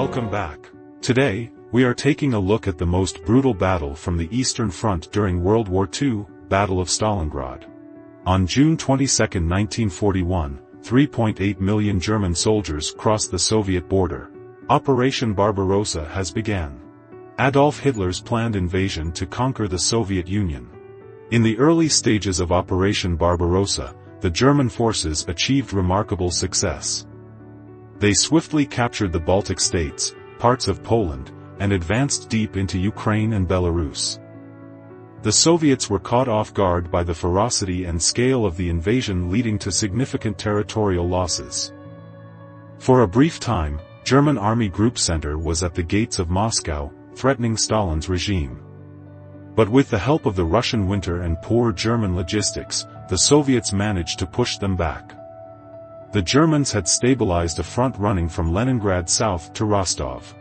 Welcome back. Today, we are taking a look at the most brutal battle from the Eastern Front during World War II, Battle of Stalingrad. On June 22, 1941, 3.8 million German soldiers crossed the Soviet border. Operation Barbarossa has begun. Adolf Hitler's planned invasion to conquer the Soviet Union. In the early stages of Operation Barbarossa, the German forces achieved remarkable success. They swiftly captured the Baltic states, parts of Poland, and advanced deep into Ukraine and Belarus. The Soviets were caught off guard by the ferocity and scale of the invasion, leading to significant territorial losses. For a brief time, German Army Group Center was at the gates of Moscow, threatening Stalin's regime. But with the help of the Russian winter and poor German logistics, the Soviets managed to push them back. The Germans had stabilized a front running from Leningrad south to Rostov.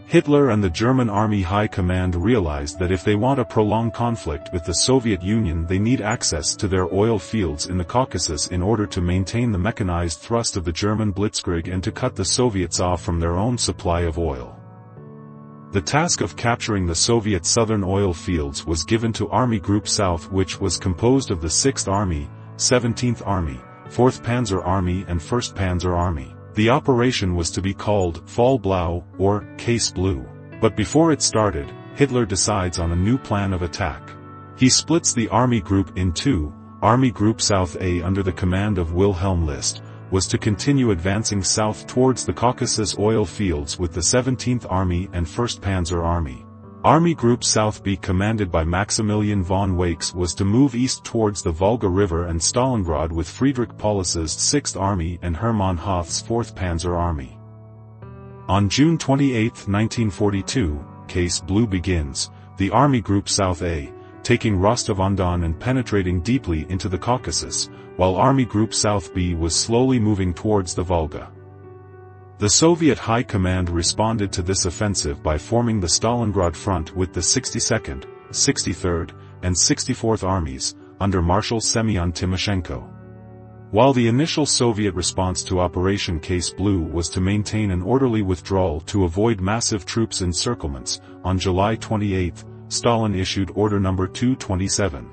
Hitler and the German Army High Command realized that if they want a prolonged conflict with the Soviet Union, they need access to their oil fields in the Caucasus in order to maintain the mechanized thrust of the German blitzkrieg and to cut the Soviets off from their own supply of oil. The task of capturing the Soviet southern oil fields was given to Army Group South, which was composed of the 6th Army, 17th Army, 4th Panzer Army and 1st Panzer Army. The operation was to be called Fall Blau, or Case Blue. But before it started, Hitler decides on a new plan of attack. He splits the Army Group in two. Army Group South A, under the command of Wilhelm List, was to continue advancing south towards the Caucasus oil fields with the 17th Army and 1st Panzer Army. Army Group South B, commanded by Maximilian von Wakes, was to move east towards the Volga River and Stalingrad with Friedrich Paulus's 6th Army and Hermann Hoth's 4th Panzer Army. On June 28, 1942, Case Blue begins, the Army Group South A, taking Rostov-on-Don and penetrating deeply into the Caucasus, while Army Group South B was slowly moving towards the Volga. The Soviet High Command responded to this offensive by forming the Stalingrad Front with the 62nd, 63rd, and 64th Armies, under Marshal Semyon Timoshenko. While the initial Soviet response to Operation Case Blue was to maintain an orderly withdrawal to avoid massive troops encirclements, on July 28, Stalin issued Order No. 227,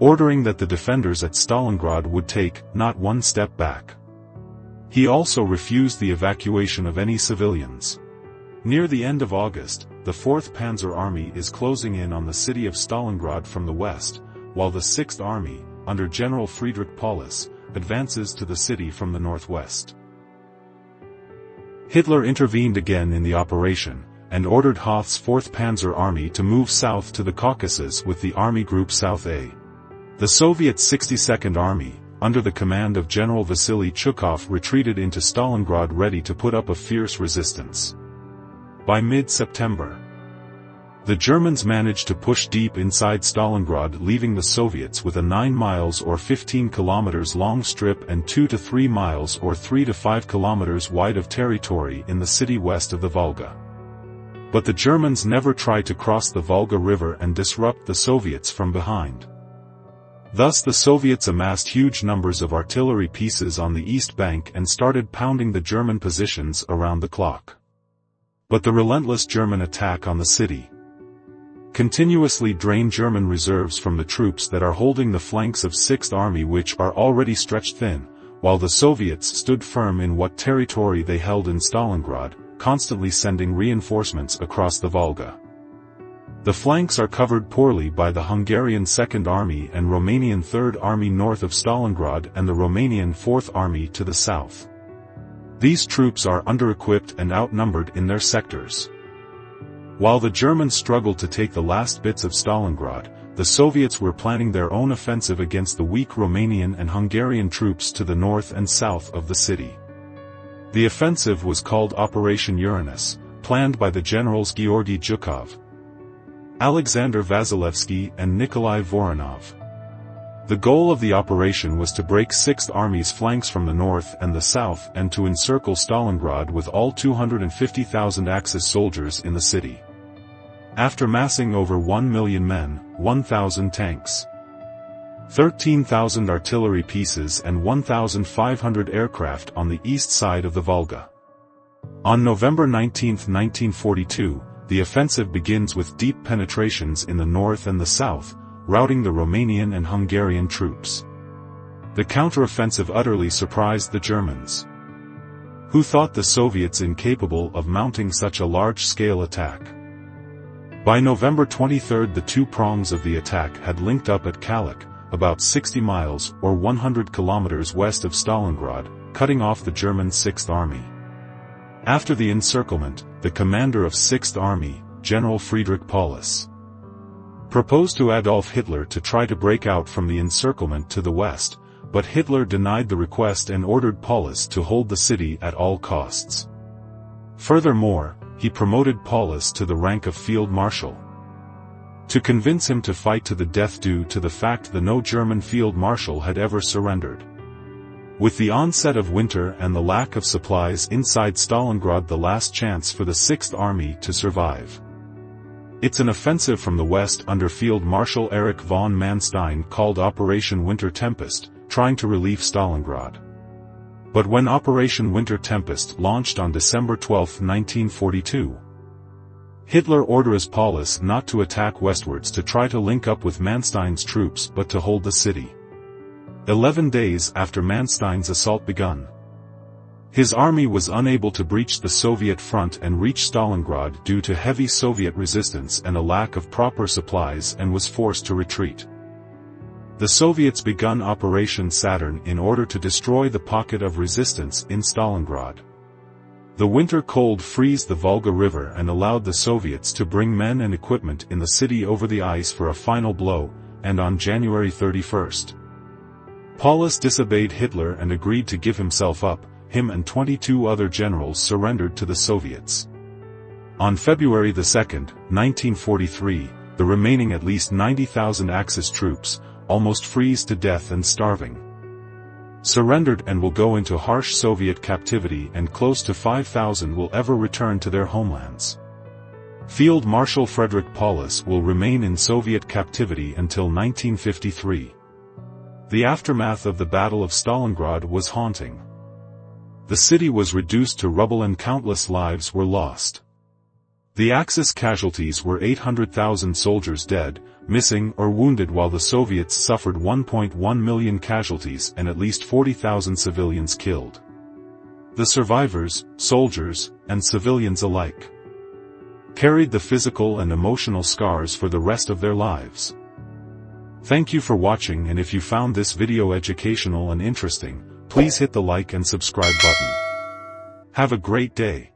ordering that the defenders at Stalingrad would take not one step back. He also refused the evacuation of any civilians. Near the end of August, the 4th Panzer Army is closing in on the city of Stalingrad from the west, while the 6th Army, under General Friedrich Paulus, advances to the city from the northwest. Hitler intervened again in the operation, and ordered Hoth's 4th Panzer Army to move south to the Caucasus with the Army Group South A. The Soviet 62nd Army, under the command of General Vasily Chukov, retreated into Stalingrad ready to put up a fierce resistance. By mid-September, the Germans managed to push deep inside Stalingrad, leaving the Soviets with a 9 miles or 15 kilometers long strip and 2 to 3 miles or 3 to 5 kilometers wide of territory in the city west of the Volga. But the Germans never tried to cross the Volga River and disrupt the Soviets from behind. Thus the Soviets amassed huge numbers of artillery pieces on the east bank and started pounding the German positions around the clock. But the relentless German attack on the city continuously drained German reserves from the troops that are holding the flanks of 6th Army, which are already stretched thin, while the Soviets stood firm in what territory they held in Stalingrad, constantly sending reinforcements across the Volga. The flanks are covered poorly by the Hungarian 2nd Army and Romanian 3rd Army north of Stalingrad and the Romanian 4th Army to the south. These troops are under-equipped and outnumbered in their sectors. While the Germans struggled to take the last bits of Stalingrad, the Soviets were planning their own offensive against the weak Romanian and Hungarian troops to the north and south of the city. The offensive was called Operation Uranus, planned by the generals Georgy Zhukov, Alexander Vasilevsky and Nikolai Voronov. The goal of the operation was to break 6th Army's flanks from the north and the south and to encircle Stalingrad with all 250,000 Axis soldiers in the city. After massing over 1 million men, 1,000 tanks, 13,000 artillery pieces and 1,500 aircraft on the east side of the Volga, On November 19, 1942, the offensive begins with deep penetrations in the north and the south, routing the Romanian and Hungarian troops. The counteroffensive utterly surprised the Germans, who thought the Soviets incapable of mounting such a large-scale attack. By November 23 the two prongs of the attack had linked up at Kalach, about 60 miles or 100 kilometers west of Stalingrad, cutting off the German Sixth Army. After the encirclement, the commander of Sixth Army, General Friedrich Paulus, proposed to Adolf Hitler to try to break out from the encirclement to the west, but Hitler denied the request and ordered Paulus to hold the city at all costs. Furthermore, he promoted Paulus to the rank of field marshal, to convince him to fight to the death due to the fact that no German field marshal had ever surrendered. With the onset of winter and the lack of supplies inside Stalingrad, the last chance for the Sixth Army to survive. It's an offensive from the west under Field Marshal Erich von Manstein called Operation Winter Tempest, trying to relieve Stalingrad. But when Operation Winter Tempest launched on December 12, 1942, Hitler orders Paulus not to attack westwards to try to link up with Manstein's troops but to hold the city. 11 days after Manstein's assault begun, his army was unable to breach the Soviet front and reach Stalingrad due to heavy Soviet resistance and a lack of proper supplies, and was forced to retreat. The Soviets begun Operation Saturn in order to destroy the pocket of resistance in Stalingrad. The winter cold froze the Volga River and allowed the Soviets to bring men and equipment in the city over the ice for a final blow, and on January 31, Paulus disobeyed Hitler and agreed to give himself up. Him and 22 other generals surrendered to the Soviets. On February 2, 1943, the remaining at least 90,000 Axis troops, almost froze to death and starving, surrendered and will go into harsh Soviet captivity, and close to 5,000 will ever return to their homelands. Field Marshal Frederick Paulus will remain in Soviet captivity until 1953. The aftermath of the Battle of Stalingrad was haunting. The city was reduced to rubble and countless lives were lost. The Axis casualties were 800,000 soldiers dead, missing or wounded, while the Soviets suffered 1.1 million casualties and at least 40,000 civilians killed. The survivors, soldiers, and civilians alike, carried the physical and emotional scars for the rest of their lives. Thank you for watching, and if you found this video educational and interesting, please hit the like and subscribe button. Have a great day.